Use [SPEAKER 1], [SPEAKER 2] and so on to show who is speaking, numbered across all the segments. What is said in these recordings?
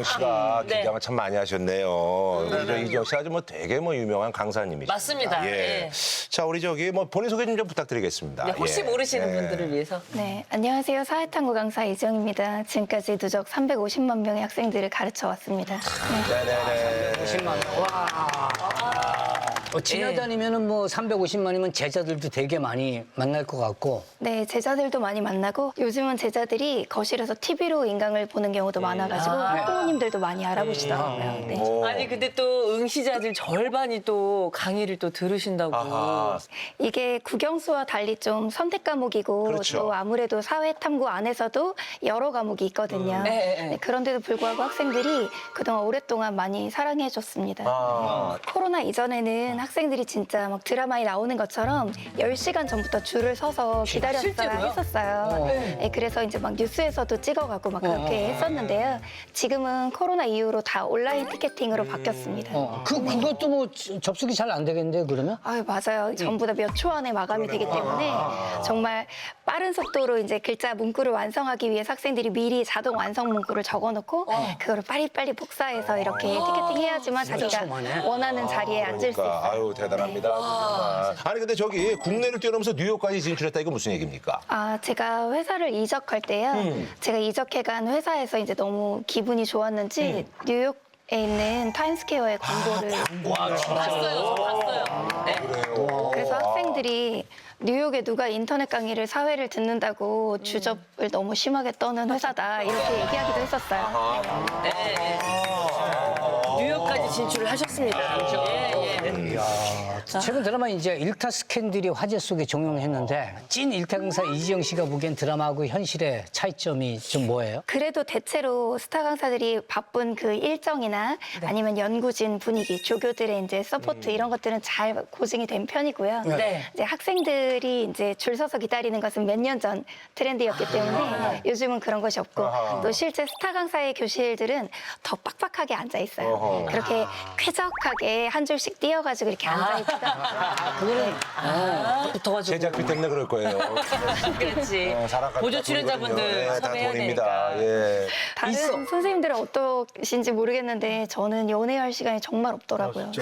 [SPEAKER 1] 이지영 씨가
[SPEAKER 2] 네.
[SPEAKER 1] 긴장을 참 많이 하셨네요. 우리 저 이지영 씨가 아주 뭐 되게 뭐 유명한 강사님이시죠.
[SPEAKER 2] 맞습니다.
[SPEAKER 1] 예.
[SPEAKER 2] 예.
[SPEAKER 1] 자, 우리 저기 뭐 본인 소개 좀 부탁드리겠습니다.
[SPEAKER 2] 네, 혹시
[SPEAKER 1] 예.
[SPEAKER 2] 모르시는
[SPEAKER 1] 예.
[SPEAKER 2] 분들을 위해서.
[SPEAKER 3] 네, 안녕하세요. 사회탐구 강사 이지영입니다. 지금까지 누적 350만 명의 학생들을 가르쳐 왔습니다. 네.
[SPEAKER 1] 네네네.
[SPEAKER 4] 50만 원. 와. 지나다니면은 뭐 350만이면 제자들도 되게 많이 만날 것 같고.
[SPEAKER 3] 네, 제자들도 많이 만나고 요즘은 제자들이 거실에서 TV로 인강을 보는 경우도 많아가지고 부모님들도 많이 알아보시더라고요. 네.
[SPEAKER 1] 오.
[SPEAKER 2] 아니 근데 또 응시자들 절반이 또 강의를 또 들으신다고.
[SPEAKER 1] 아하.
[SPEAKER 3] 이게 국영수와 달리 좀 선택 과목이고
[SPEAKER 1] 그렇죠.
[SPEAKER 3] 또 아무래도 사회탐구 안에서도 여러 과목이 있거든요.
[SPEAKER 2] 네.
[SPEAKER 3] 그런데도 불구하고 학생들이 그동안 오랫동안 많이 사랑해줬습니다.
[SPEAKER 1] 아.
[SPEAKER 3] 코로나 이전에는 학생들이 진짜 막 드라마에 나오는 것처럼 10시간 전부터 줄을 서서 기다렸어야
[SPEAKER 2] 실제로요?
[SPEAKER 3] 했었어요. 네, 그래서 이제 막 뉴스에서도 찍어가고 막 그렇게 했었는데요. 지금은 코로나 이후로 다 온라인 티켓팅으로 바뀌었습니다.
[SPEAKER 4] 그것도 뭐 접속이 잘 안 되겠는데 그러면?
[SPEAKER 3] 아유, 맞아요. 전부 다 몇 초 안에 마감이 되기 때문에 정말 빠른 속도로 이제 글자 문구를 완성하기 위해서 학생들이 미리 자동 완성 문구를 적어놓고 그거를 빨리빨리 복사해서 이렇게 티켓팅 해야지만 자기가 원하는 자리에 앉을 수 있어요.
[SPEAKER 1] 그러니까 아유 대단합니다. 정말. 아니 근데 저기 국내를 뛰어넘어서 뉴욕까지 진출했다 이거 무슨 얘기입니까?
[SPEAKER 3] 아, 제가 회사를 이적할 때요. 제가 이적해간 회사에서 이제 너무 기분이 좋았는지 뉴욕에 있는 타임스퀘어에 광고를
[SPEAKER 2] 봤어요. 저 봤어요. 네.
[SPEAKER 3] 그래서 학생들이 뉴욕에 누가 인터넷 강의를 사회를 듣는다고 주접을 너무 심하게 떠는 회사다 이렇게 얘기하기도 했었어요.
[SPEAKER 2] 네. 뉴욕까지 진출을 하셨습니다.
[SPEAKER 4] 최근 드라마 이제 일타 스캔들이 화제 속에 종영했는데 찐 일타 강사 이지영 씨가 보기엔 드라마하고 현실의 차이점이 좀 뭐예요?
[SPEAKER 3] 그래도 대체로 스타 강사들이 바쁜 그 일정이나 아니면 연구진 분위기, 조교들의 이제 서포트 이런 것들은 잘 고증이 된 편이고요.
[SPEAKER 2] 네.
[SPEAKER 3] 이제 학생들이 이제 줄 서서 기다리는 것은 몇 년 전 트렌드였기 때문에 요즘은 그런 것이 없고 또 실제 스타 강사의 교실들은 더 빡빡하게 앉아 있어요. 그렇게 쾌적하게 한 줄씩 띄어가지고 이렇게 앉아 있다.
[SPEAKER 4] 그거는
[SPEAKER 2] 붙어가지고.
[SPEAKER 1] 제작비 때문에 그럴 거예요.
[SPEAKER 2] 그렇지.
[SPEAKER 1] 사랑하는
[SPEAKER 2] 보조
[SPEAKER 1] 다
[SPEAKER 2] 출연자분들
[SPEAKER 1] 돈이거든요. 네, 다
[SPEAKER 2] 섭외해야
[SPEAKER 1] 돈입니다.
[SPEAKER 2] 되니까.
[SPEAKER 1] 예.
[SPEAKER 3] 다른 선생님들은 어떠신지 모르겠는데 저는 연애할 시간이 정말 없더라고요.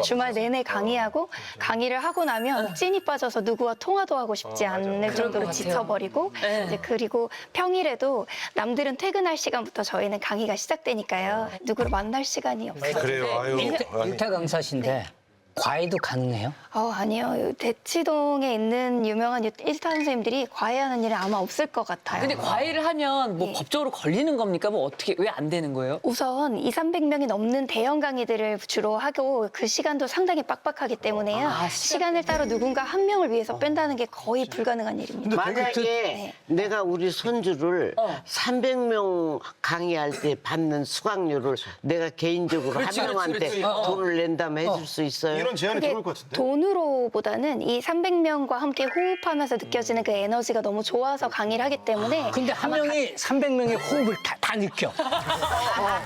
[SPEAKER 3] 주말 내내 강의하고 강의를 하고 나면 찐이 빠져서 누구와 통화도 하고 싶지 않을 정도로
[SPEAKER 2] 같아요.
[SPEAKER 3] 지쳐버리고 이제 그리고 평일에도 남들은 퇴근할 시간부터 저희는 강의가 시작되니까요. 누구를 만날 시간이 없어요.
[SPEAKER 1] 그래요. 아유. 아니,
[SPEAKER 4] 일타 강사신데 과외도 가능해요?
[SPEAKER 3] 아니요. 대치동에 있는 유명한 일타 선생님들이 과외하는 일은 아마 없을 것 같아요.
[SPEAKER 2] 근데 과외를 하면 뭐
[SPEAKER 3] 예.
[SPEAKER 2] 법적으로 걸리는 겁니까? 뭐 어떻게 왜 안 되는 거예요?
[SPEAKER 3] 우선 200~300명이 넘는 대형 강의들을 주로 하고 그 시간도 상당히 빡빡하기 때문에요. 시간을 따로 누군가 한 명을 위해서 뺀다는 게 거의 불가능한 일입니다.
[SPEAKER 5] 만약에 내가 우리 손주를 300명 강의할 때 받는 수강료를 내가 개인적으로 한 명한테 돈을 낸다면 해줄 수 있어요?
[SPEAKER 6] 이런 제안이
[SPEAKER 3] 그게
[SPEAKER 6] 들어올 것 같은데.
[SPEAKER 3] 돈으로보다는 이 300명과 함께 호흡하면서 느껴지는 그 에너지가 너무 좋아서 강의를 하기 때문에
[SPEAKER 4] 근데 한 명이 300명의 호흡을 다 느껴.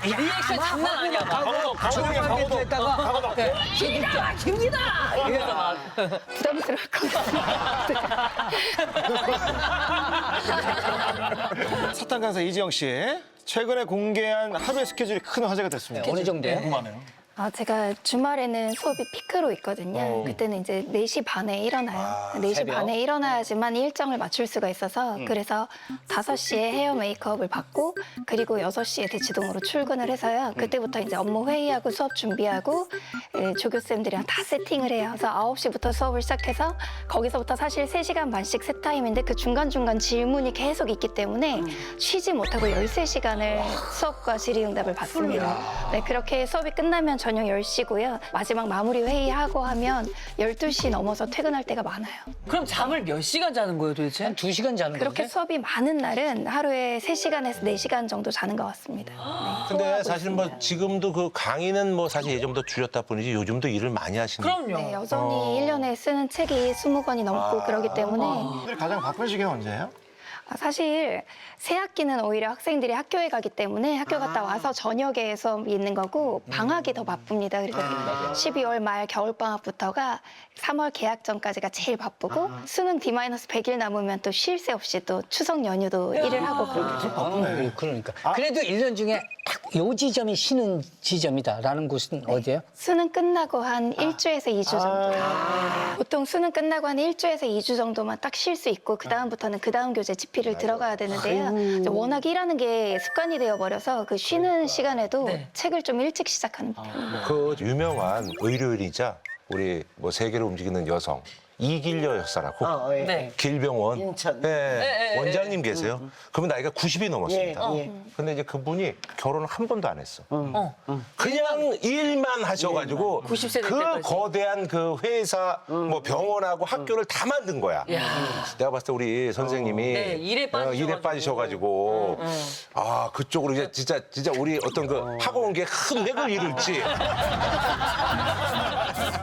[SPEAKER 2] 리액션 장난 아니야.
[SPEAKER 4] 조용하게다가
[SPEAKER 2] 김기다! 이러면서 막.
[SPEAKER 3] 부담스러울 것 같아요.
[SPEAKER 6] 사탕 강사 이지영 씨 최근에 공개한 하루의 스케줄이 큰 화제가 됐습니다.
[SPEAKER 4] 어느 정도예요?
[SPEAKER 6] 궁금하네요.
[SPEAKER 3] 제가 주말에는 수업이 피크로 있거든요. 그때는 이제 4시 반에 일어나요. 4시
[SPEAKER 4] 새벽?
[SPEAKER 3] 반에 일어나야지만 일정을 맞출 수가 있어서 그래서 5시에 헤어 메이크업을 받고 그리고 6시에 대치동으로 출근을 해서요. 그때부터 이제 업무 회의하고 수업 준비하고 조교쌤들이랑 다 세팅을 해요. 그래서 9시부터 수업을 시작해서 거기서부터 사실 3시간 반씩 세 타임인데 그 중간중간 질문이 계속 있기 때문에 쉬지 못하고 13시간을 수업과 질의응답을 받습니다. 네, 그렇게 수업이 끝나면 저녁 10시고요. 마지막 마무리 회의하고 하면 12시 넘어서 퇴근할 때가 많아요.
[SPEAKER 2] 그럼 잠을 몇 시간 자는 거예요 도대체?
[SPEAKER 4] 한 2시간 자는
[SPEAKER 3] 그렇게
[SPEAKER 4] 건데?
[SPEAKER 3] 수업이 많은 날은 하루에 3시간에서 4시간 정도 자는 것 같습니다.
[SPEAKER 1] 근데 사실 뭐 지금도 그 강의는 뭐 사실 예전보다 줄였다 뿐이지 요즘도 일을 많이 하시는.
[SPEAKER 2] 그럼요.
[SPEAKER 3] 네, 여전히 1년에 쓰는 책이 20권이 넘고 그러기 때문에
[SPEAKER 6] 오늘 가장 바쁜 시기는 언제예요?
[SPEAKER 3] 사실 새 학기는 오히려 학생들이 학교에 가기 때문에 학교 갔다 와서 저녁에 수업이 있는 거고 방학이 더 바쁩니다. 그래서 12월 말 겨울방학부터가 3월 개학 전까지가 제일 바쁘고 수능 D-100일 남으면 또 쉴 새 없이 또 추석 연휴도 일을 하고 그러죠.
[SPEAKER 4] 그러니까. 그래도 1년 중에 딱 요 지점이 쉬는 지점이다라는 곳은 어디예요?
[SPEAKER 3] 수능 끝나고 한 1주에서 2주 정도. 보통 수능 끝나고 한 1주에서 2주 정도만 딱 쉴 수 있고 그다음부터는 그다음 교재 집필을 들어가야 되는데요. 이제 워낙 일하는 게 습관이 되어버려서 그 쉬는 시간에도 책을 좀 일찍 시작하는 편이에요.
[SPEAKER 1] 그 유명한 의료인이자 우리 뭐 세계를 움직이는 여성 이길려 여사라고
[SPEAKER 2] 네.
[SPEAKER 1] 길병원
[SPEAKER 5] 인천.
[SPEAKER 1] 원장님 계세요. 그분 나이가 90이 넘었습니다.
[SPEAKER 5] 예.
[SPEAKER 1] 근데 이제 그분이 결혼을 한 번도 안 했어. 그냥 일만 하셔가지고
[SPEAKER 2] 90세 될
[SPEAKER 1] 그
[SPEAKER 2] 때까지.
[SPEAKER 1] 거대한 그 회사, 뭐 병원하고 학교를 다 만든 거야. 내가 봤을 때 우리 선생님이
[SPEAKER 2] 네, 일에 빠지셔가지고.
[SPEAKER 1] 일에 빠지셔가지고 아 그쪽으로 이제 진짜 우리 어떤 그 학원계에 큰 획을 이룰지.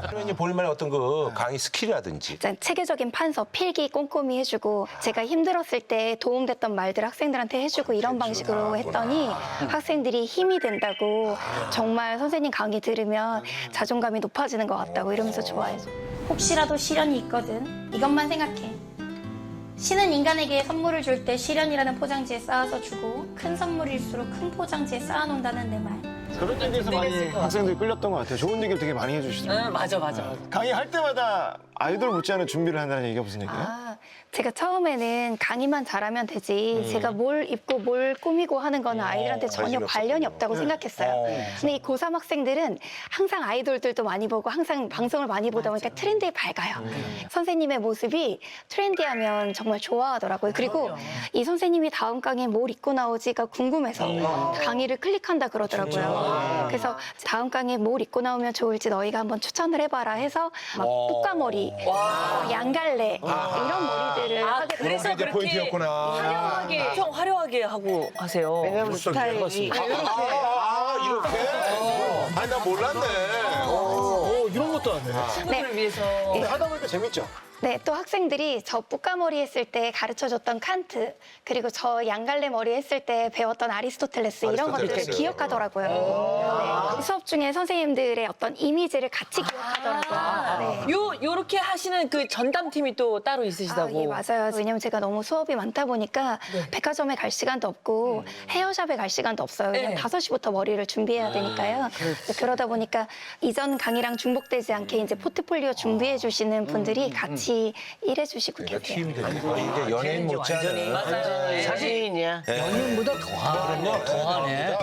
[SPEAKER 1] 그러면 이제 본인만의 어떤 그 강의 스킬이라든지.
[SPEAKER 3] 일단 체계적인 판서, 필기 꼼꼼히 해주고 제가 힘들었을 때 도움됐던 말들 학생들한테 해주고 이런 방식으로 했더니 학생들이 힘이 된다고 정말 선생님 강의 들으면 자존감이 높아지는 것 같다고 이러면서 좋아해줘.
[SPEAKER 7] 혹시라도 시련이 있거든. 이것만 생각해. 신은 인간에게 선물을 줄 때 시련이라는 포장지에 쌓아서 주고 큰 선물일수록 큰 포장지에 쌓아놓는다는 내 말.
[SPEAKER 6] 그런 얘기에서 많이 학생들이 끌렸던 것 같아요. 좋은 얘기를 되게 많이 해주시더라고요.
[SPEAKER 2] 맞아.
[SPEAKER 6] 강의할 때마다 아이돌 못지않은 준비를 한다는 얘기가 무슨 얘기예요?
[SPEAKER 3] 제가 처음에는 강의만 잘하면 되지 제가 뭘 입고 뭘 꾸미고 하는 거는 아이들한테 전혀
[SPEAKER 1] 관심이
[SPEAKER 3] 관련이
[SPEAKER 1] 없었군요.
[SPEAKER 3] 없다고 생각했어요. 근데 이 고3 학생들은 항상 아이돌들도 많이 보고 항상 방송을 많이 보다 보니까 트렌드에 밝아요. 선생님의 모습이 트렌디하면 정말 좋아하더라고요. 그리고 이 선생님이 다음 강의에 뭘 입고 나오지가 궁금해서 강의를 클릭한다 그러더라고요. 그래서 다음 강의에 뭘 입고 나오면 좋을지 너희가 한번 추천을 해봐라 해서 막 뿌까머리, 양갈래 이런 머리들을 하게
[SPEAKER 1] 그런 게 이제 포인트였구나.
[SPEAKER 2] 화려하게, 엄청 화려하게 하고 하세요.
[SPEAKER 5] 왜냐면 스타일이
[SPEAKER 1] 이렇게? 아니 나 몰랐네.
[SPEAKER 6] 이런 것도 안 해.
[SPEAKER 2] 친구들을 위해서.
[SPEAKER 6] 하다 보니까 재밌죠?
[SPEAKER 3] 네, 또 학생들이 저 뿌까머리 했을 때 가르쳐줬던 칸트 그리고 저 양갈래 머리 했을 때 배웠던 아리스토텔레스 이런 것들을
[SPEAKER 1] 아리스토텔레스.
[SPEAKER 3] 기억하더라고요. 네. 수업 중에 선생님들의 어떤 이미지를 같이 기억하더라고요. 네.
[SPEAKER 2] 요렇게 하시는 그 전담팀이 또 따로 있으시다고.
[SPEAKER 3] 예, 맞아요. 왜냐면 제가 너무 수업이 많다 보니까 백화점에 갈 시간도 없고 헤어샵에 갈 시간도 없어요. 왜냐면
[SPEAKER 2] 네.
[SPEAKER 3] 5시부터 머리를 준비해야 되니까요. 그러다 보니까 이전 강의랑 중복되지 않게 이제 포트폴리오 준비해 주시는 분들이 같이 일해 주시고
[SPEAKER 1] 그러니까
[SPEAKER 3] 계세요.
[SPEAKER 1] 팀이 되니까 이게 연예인 못지않은
[SPEAKER 5] 사진이야.
[SPEAKER 4] 연인보다 더하네.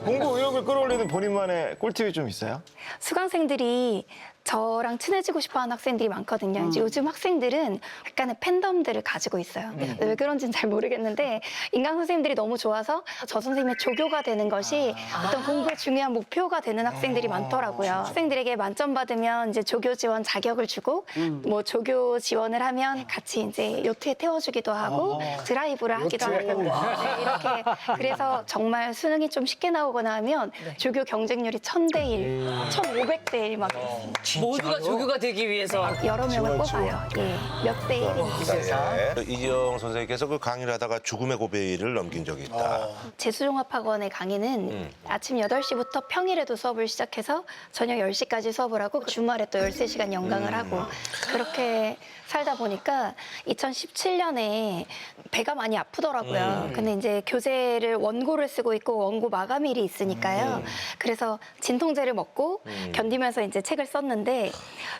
[SPEAKER 6] 공부 의욕을 끌어올리는 본인만의 꿀팁이 좀 있어요?
[SPEAKER 3] 수강생들이 저랑 친해지고 싶어하는 학생들이 많거든요. 이제 요즘 학생들은 약간의 팬덤들을 가지고 있어요. 왜 그런지는 잘 모르겠는데 인강 선생님들이 너무 좋아서 저 선생님의 조교가 되는 것이 어떤 공부의 중요한 목표가 되는 학생들이 많더라고요. 학생들에게 만점 받으면 이제 조교 지원 자격을 주고 뭐 조교 지원을 하면 같이 이제 요트에 태워주기도 하고 드라이브를 하기도 하고 네, 이렇게 그래서 정말 수능이 좀 쉽게 나오거나 하면 조교 경쟁률이 1000대 1, 1500대 1 막 있습니다.
[SPEAKER 2] 모두가 조교가 되기 위해서.
[SPEAKER 3] 여러 명을 뽑아요. 예, 몇 대 1이.
[SPEAKER 1] 이지영 선생님께서 그 강의를 하다가 죽음의 고비를 넘긴 적이 있다.
[SPEAKER 3] 재수종합학원의 강의는 아침 8시부터 평일에도 수업을 시작해서 저녁 10시까지 수업을 하고 주말에 또 13시간 연강을 하고 그렇게 살다 보니까 2017년에 배가 많이 아프더라고요. 근데 이제 교재를 원고를 쓰고 있고 원고 마감일이 있으니까요. 그래서 진통제를 먹고 견디면서 이제 책을 썼는데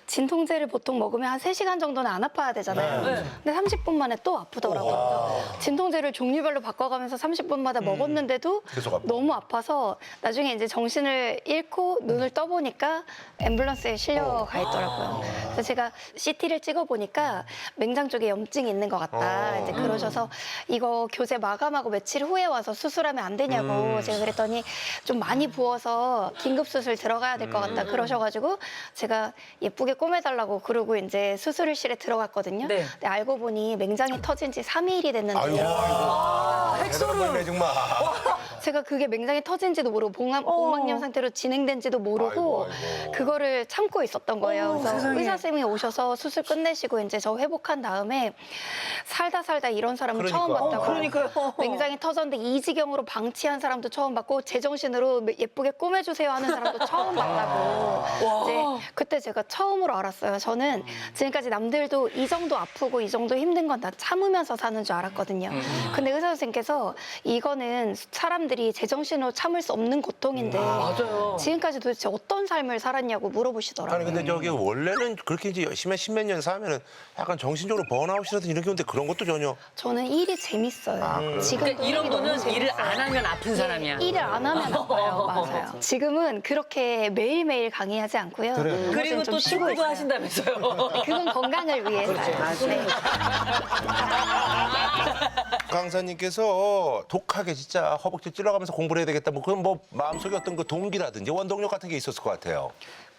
[SPEAKER 3] 진통제를 보통 먹으면 한 3시간 정도는 안 아파야 되잖아요. 근데 30분 만에 또 아프더라고요. 진통제를 종류별로 바꿔가면서 30분마다 먹었는데도
[SPEAKER 1] 계속 아파.
[SPEAKER 3] 너무 아파서 나중에 이제 정신을 잃고 눈을 떠보니까 앰뷸런스에 실려가 있더라고요. 그래서 제가 CT를 찍어보니까 맹장 쪽에 염증이 있는 것 같다. 이제 그러셔서 이거 교재 마감하고 며칠 후에 와서 수술하면 안 되냐고 제가 그랬더니 좀 많이 부어서 긴급 수술 들어가야 될 것 같다. 그러셔가지고 제가 예쁘게 꼬매달라고 그러고 이제 수술실에 들어갔거든요.
[SPEAKER 2] 네.
[SPEAKER 3] 근데 알고 보니 맹장이 터진 지 3일이 됐는데요.
[SPEAKER 1] 대단한 거네 정말.
[SPEAKER 3] 제가 그게 맹장이 터진지도 모르고 봉막염 상태로 진행된지도 모르고 그거를 참고 있었던 거예요. 그래서 의사 선생님이 오셔서 수술 끝내시고 이제 저 회복한 다음에 살다 이런 사람은 처음 봤다고.
[SPEAKER 2] 그러니까요.
[SPEAKER 3] 맹장이 터졌는데 이 지경으로 방치한 사람도 처음 봤고 제정신으로 예쁘게 꾸며주세요 하는 사람도 처음 봤다고. 이제 그때 제가 처음으로 알았어요. 저는 지금까지 남들도 이 정도 아프고 이 정도 힘든 건 다 참으면서 사는 줄 알았거든요. 근데 의사 선생님께서 이거는 사람들이 제정신으로 참을 수 없는 고통인데 지금까지 도대체 어떤 삶을 살았냐고 물어보시더라고요.
[SPEAKER 1] 아니 근데 저기 원래는 그렇게 이제 열심히 십몇 년 사면은 약간 정신적으로 번아웃이라든지 이런 게 오는데 그런 것도 전혀.
[SPEAKER 3] 저는 일이 재밌어요. 지금도
[SPEAKER 2] 그러니까 이런
[SPEAKER 3] 일이 너무
[SPEAKER 2] 거는 일을
[SPEAKER 3] 재밌어요.
[SPEAKER 2] 안 하면 아픈 사람이야.
[SPEAKER 3] 일을 안 하면 아파요. 맞아요. 지금은 그렇게 매일매일 강의하지 않고요.
[SPEAKER 6] 그래요.
[SPEAKER 2] 그리고
[SPEAKER 3] 요즘 좀
[SPEAKER 2] 또
[SPEAKER 3] 쉬고
[SPEAKER 2] 축구도
[SPEAKER 3] 있어요.
[SPEAKER 2] 하신다면서요.
[SPEAKER 3] 그건 건강을 위해서요. 네.
[SPEAKER 1] 강사님께서 독하게 진짜 허벅지 찔러가면서 공부를 해야 되겠다. 뭐 그건 뭐 마음속에 어떤 그 동기라든지 원동력 같은 게 있었을 것 같아요.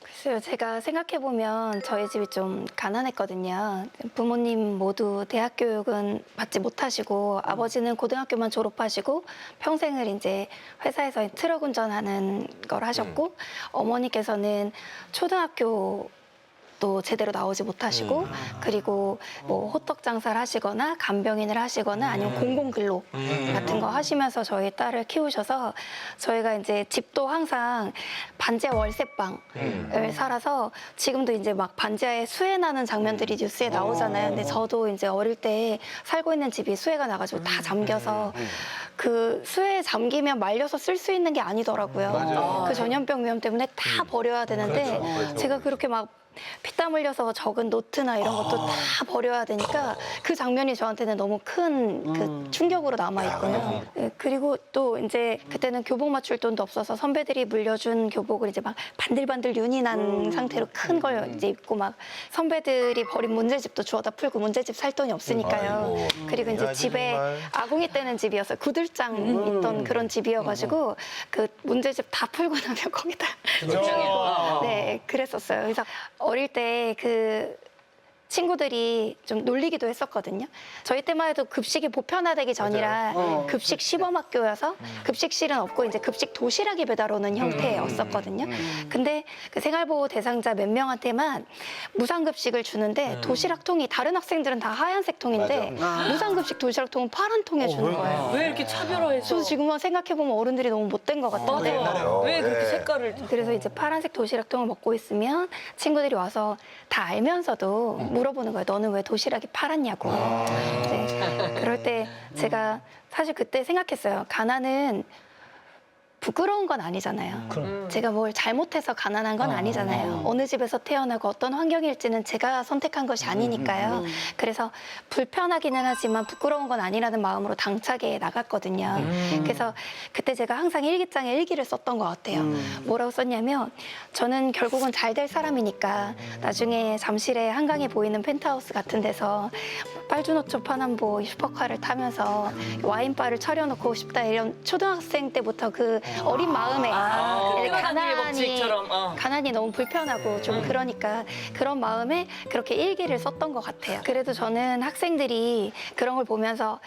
[SPEAKER 3] 글쎄요, 제가 생각해보면 저희 집이 좀 가난했거든요. 부모님 모두 대학 교육은 받지 못하시고 아버지는 고등학교만 졸업하시고 평생을 이제 회사에서 트럭 운전하는 걸 하셨고 어머니께서는 초등학교 또 제대로 나오지 못하시고 그리고 뭐 호떡 장사를 하시거나 간병인을 하시거나 아니면 공공근로 같은 거 하시면서 저희 딸을 키우셔서 저희가 이제 집도 항상 반지하 월세방을 살아서 지금도 이제 막 반지하에 수해 나는 장면들이 뉴스에 나오잖아요. 근데 저도 이제 어릴 때 살고 있는 집이 수해가 나가지고 다 잠겨서 그 수해에 잠기면 말려서 쓸 수 있는 게 아니더라고요. 그 전염병 위험 때문에 다 버려야 되는데 제가 그렇게 막 피땀 흘려서 적은 노트나 이런 것도 다 버려야 되니까 그 장면이 저한테는 너무 큰 그 충격으로 남아 있고요. 네, 그리고 또 이제 그때는 교복 맞출 돈도 없어서 선배들이 물려준 교복을 이제 막 반들반들 윤이 난 상태로 큰 걸 이제 입고 막 선배들이 버린 문제집도 주워다 풀고 문제집 살 돈이 없으니까요. 그리고 이제
[SPEAKER 1] 야,
[SPEAKER 3] 집에
[SPEAKER 1] 정말.
[SPEAKER 3] 아궁이 떼는 집이었어요. 구들장 있던 그런 집이어가지고 그 문제집 다 풀고 나면 거기다 네, 그랬었어요. 그래서 어릴 때 그 친구들이 좀 놀리기도 했었거든요. 저희 때만 해도 급식이 보편화되기 전이라 급식 시범학교여서 급식실은 없고 이제 급식 도시락이 배달 오는 형태였었거든요. 근데 그 생활보호 대상자 몇 명한테만 무상급식을 주는데 도시락통이 다른 학생들은 다 하얀색 통인데 무상급식 도시락통은 파란 통에 주는 거예요.
[SPEAKER 2] 왜 이렇게 차별화해서?
[SPEAKER 3] 저도 지금은 생각해보면 어른들이 너무 못된 것 같은데
[SPEAKER 2] 맞아요. 왜 그렇게 색깔을?
[SPEAKER 3] 그래서 이제 파란색 도시락통을 먹고 있으면 친구들이 와서 다 알면서도 물어보는 거예요. 너는 왜 도시락이 파랗냐고. 네. 그럴 때 제가 사실 그때 생각했어요. 가난은 부끄러운 건 아니잖아요. 제가 뭘 잘못해서 가난한 건 아니잖아요. 어느 집에서 태어나고 어떤 환경일지는 제가 선택한 것이 아니니까요. 그래서 불편하기는 하지만 부끄러운 건 아니라는 마음으로 당차게 나갔거든요. 그래서 그때 제가 항상 일기장에 일기를 썼던 것 같아요. 뭐라고 썼냐면 저는 결국은 잘 될 사람이니까 나중에 잠실에 한강에 보이는 펜트하우스 같은 데서 빨주노초 파남보 슈퍼카를 타면서 와인바를 차려놓고 싶다 이런 초등학생 때부터 그 어린 마음에 이제
[SPEAKER 2] 뛰어난 법칙처럼,
[SPEAKER 3] 가난이 너무 불편하고 좀 그러니까 그런 마음에 그렇게 일기를 썼던 것 같아요. 그래도 저는 학생들이 그런 걸 보면서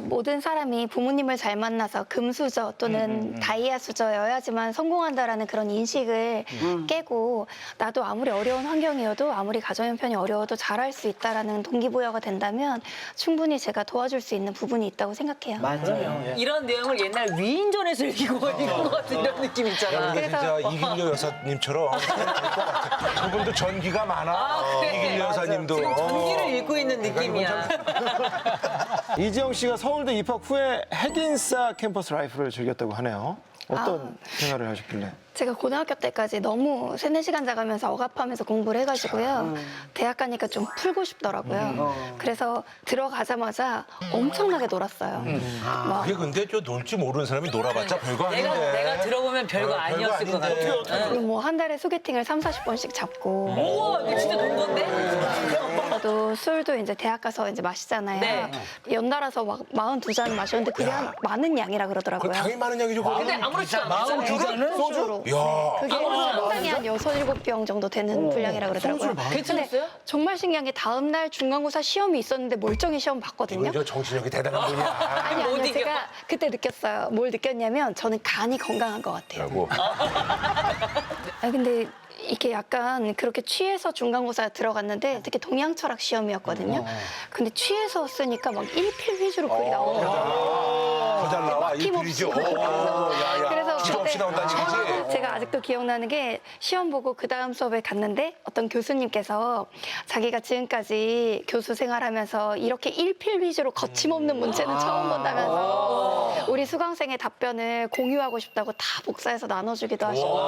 [SPEAKER 3] 모든 사람이 부모님을 잘 만나서 금수저 또는 다이아 수저여야지만 성공한다라는 그런 인식을 깨고 나도 아무리 어려운 환경이어도 아무리 가정 형편이 어려워도 잘할 수 있다라는 동기부여가 된다면 충분히 제가 도와줄 수 있는 부분이 있다고 생각해요.
[SPEAKER 2] 맞아요. 이런 내용을 옛날 위인전에서 읽은 것 같은 이런 느낌 있잖아.
[SPEAKER 1] 근데 진짜 이길려 여사님처럼 그분도 전기가 많아. 이길려 여사님도.
[SPEAKER 2] 지금 전기를 읽고 있는 느낌이야.
[SPEAKER 6] 이지영 씨가 서울대 입학 후에 핵인싸 캠퍼스 라이프를 즐겼다고 하네요. 어떤 생활을 하셨길래?
[SPEAKER 3] 제가 고등학교 때까지 너무 3-4시간 자가면서 억압하면서 공부를 해가지고요. 대학 가니까 좀 풀고 싶더라고요. 그래서 들어가자마자 엄청나게 놀았어요. 막
[SPEAKER 1] 그게 근데 저 놀 줄 모르는 사람이 놀아봤자 별거 아닌데.
[SPEAKER 2] 내가 들어보면 별거 아니었을 것 같아.
[SPEAKER 3] 그리고 뭐 한 달에 소개팅을 30-40번씩 잡고
[SPEAKER 2] 우와, 이거 진짜 돈 건데?
[SPEAKER 3] 봐도 술도 이제 대학 가서 이제 마시잖아요.
[SPEAKER 2] 네.
[SPEAKER 3] 연달아서 막 42잔 마셨는데 그게 한 많은 양이라 그러더라고요.
[SPEAKER 1] 당연히 많은 양이죠. 그거.
[SPEAKER 2] 근데 아무렇지도 않아요.
[SPEAKER 3] 소주로.
[SPEAKER 1] 야.
[SPEAKER 3] 그게 상당히 한 6, 7병 정도 되는 분량이라 그러더라고요.
[SPEAKER 2] 괜찮았어요?
[SPEAKER 3] 근데 정말 신기한 게 다음 날 중간고사 시험이 있었는데 멀쩡히 시험 봤거든요.
[SPEAKER 1] 이건 저 정신력이 대단한 분이야.
[SPEAKER 3] 아니,
[SPEAKER 2] 못
[SPEAKER 3] 아니요.
[SPEAKER 2] 이겨.
[SPEAKER 3] 제가 그때 느꼈어요. 뭘 느꼈냐면 저는 간이 건강한 것 같아요.
[SPEAKER 1] 라고.
[SPEAKER 3] 아 근데 이게 약간 그렇게 취해서 중간고사 들어갔는데 특히 동양 철학 시험이었거든요. 근데 취해서 쓰니까 막 일필 위주로 글이 나오더라고요.
[SPEAKER 1] 더 잘 나와.
[SPEAKER 3] 막힘없이.
[SPEAKER 1] 일필이죠.
[SPEAKER 3] 그래서
[SPEAKER 1] 기적 없이
[SPEAKER 3] 그때
[SPEAKER 1] 나온다는 얘기지.
[SPEAKER 3] 제가 아직도 기억나는 게 시험 보고 그 다음 수업에 갔는데 어떤 교수님께서 자기가 지금까지 교수 생활하면서 이렇게 일필 위주로 거침없는 문체는 처음 본다면서 우리 수강생의 답변을 공유하고 싶다고 다 복사해서 나눠주기도 하시고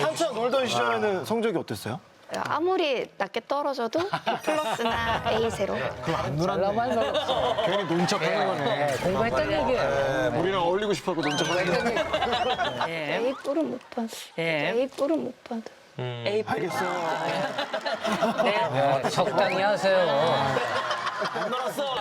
[SPEAKER 6] 한창 놀던 시절에는 성적이 어땠어요?
[SPEAKER 3] 아무리 낮게 떨어져도 B 플러스나 A 제로.
[SPEAKER 6] 안
[SPEAKER 4] 잘 나만 놀았어.
[SPEAKER 6] 괜히 논척하는 거네.
[SPEAKER 4] 공부했다는 얘기예요.
[SPEAKER 6] 우리랑 어울리고 싶어하고 논척하는 거네.
[SPEAKER 2] 예.
[SPEAKER 3] A 뿔은 못 받아.
[SPEAKER 2] 예.
[SPEAKER 3] A 뿔은 못 받아.
[SPEAKER 2] 에이,
[SPEAKER 6] 알겠어요.
[SPEAKER 2] 네.
[SPEAKER 4] 네, 적당히 하세요.
[SPEAKER 2] 안 놀았어.